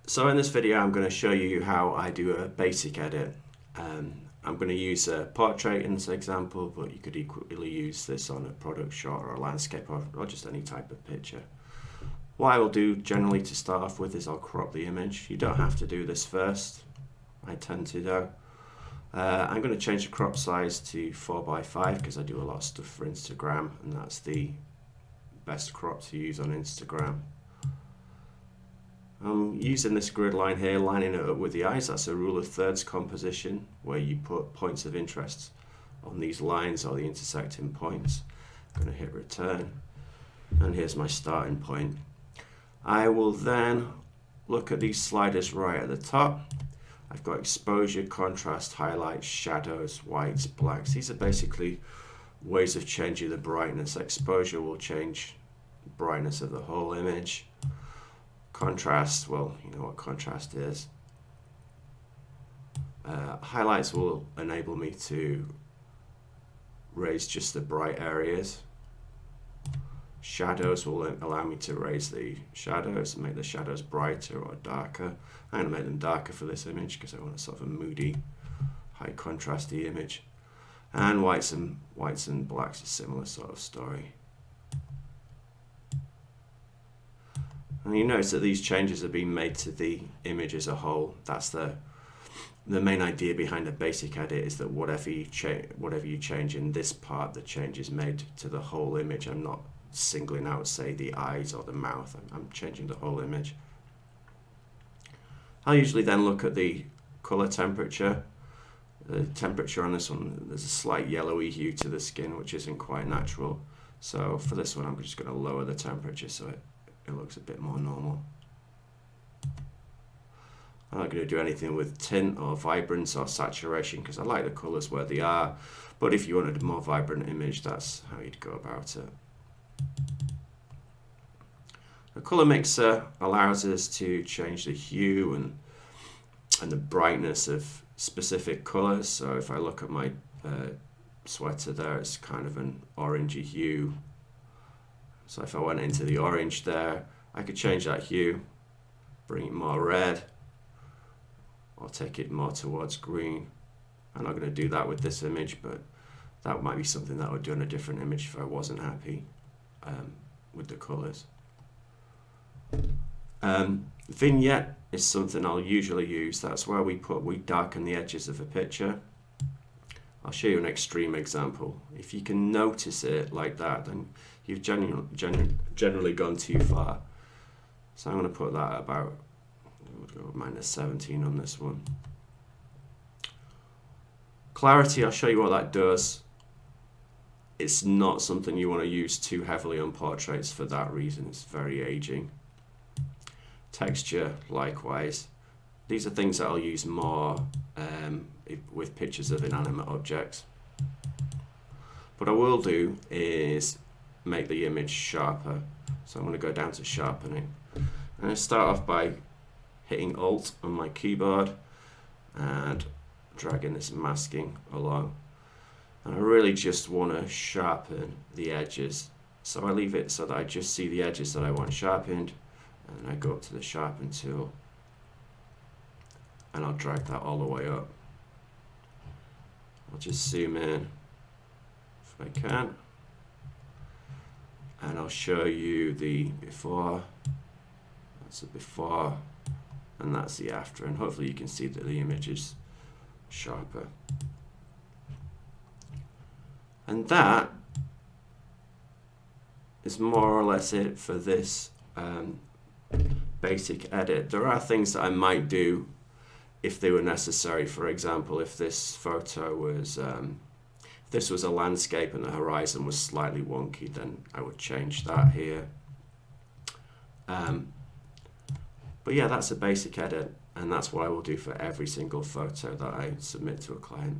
So in this video I'm going to show you how I do a basic edit. I'm going to use a portrait in this example, but you could equally use this on a product shot or a landscape or just any type of picture. What I will do generally to start off with is I'll crop the image. You don't have to do this first. I tend to though. I'm going to change the crop size to 4:5 because I do a lot of stuff for Instagram and that's the best crop to use on Instagram. I'm using this grid line here, lining it up with the eyes. That's a rule of thirds composition where you put points of interest on these lines or the intersecting points. I'm going to hit return and here's my starting point. I will then look at these sliders right at the top. I've got exposure, contrast, highlights, shadows, whites, blacks. These are basically ways of changing the brightness. Exposure will change the brightness of the whole image. Contrast, well, you know what contrast is. Highlights will enable me to raise just the bright areas. Shadows will allow me to raise the shadows and make the shadows brighter or darker. I'm going to make them darker for this image because I want a sort of a moody, high contrasty image. And whites and blacks, a similar sort of story. And you notice that these changes are being made to the image as a whole. That's the main idea behind a basic edit, is that whatever you change in this part, the change is made to the whole image. I'm not singling out, say, the eyes or the mouth. I'm changing the whole image. I'll usually then look at the color temperature. The temperature on this one, there's a slight yellowy hue to the skin, which isn't quite natural. So for this one, I'm just going to lower the temperature so it looks a bit more normal. I'm not going to do anything with tint or vibrance or saturation because I like the colors where they are, but if you wanted a more vibrant image, that's how you'd go about it. The color mixer allows us to change the hue and the brightness of specific colors. So if I look at my sweater there, it's kind of an orangey hue. So if I went into the orange there, I could change that hue, bring it more red, or take it more towards green. I'm not going to do that with this image, but that might be something that I would do in a different image if I wasn't happy with the colors. Vignette is something I'll usually use. That's where we darken the edges of a picture. I'll show you an extreme example. If you can notice it like that, then you've generally gone too far. So I'm going to put that at about, we'll go -17 on this one. Clarity, I'll show you what that does. It's not something you want to use too heavily on portraits for that reason. It's very aging. Texture, likewise. These are things that I'll use more with pictures of inanimate objects. What I will do is make the image sharper. So I'm going to go down to sharpening. And I start off by hitting Alt on my keyboard and dragging this masking along. And I really just want to sharpen the edges. So I leave it so that I just see the edges that I want sharpened. And I go up to the sharpen tool and I'll drag that all the way up. I'll just zoom in if I can, and I'll show you the before. That's the before and that's the after, and hopefully you can see that the image is sharper. And that is more or less it for this basic edit. There are things that I might do if they were necessary. For example, if this photo was if this was a landscape and the horizon was slightly wonky, then I would change that here. But yeah, that's a basic edit, and that's what I will do for every single photo that I submit to a client.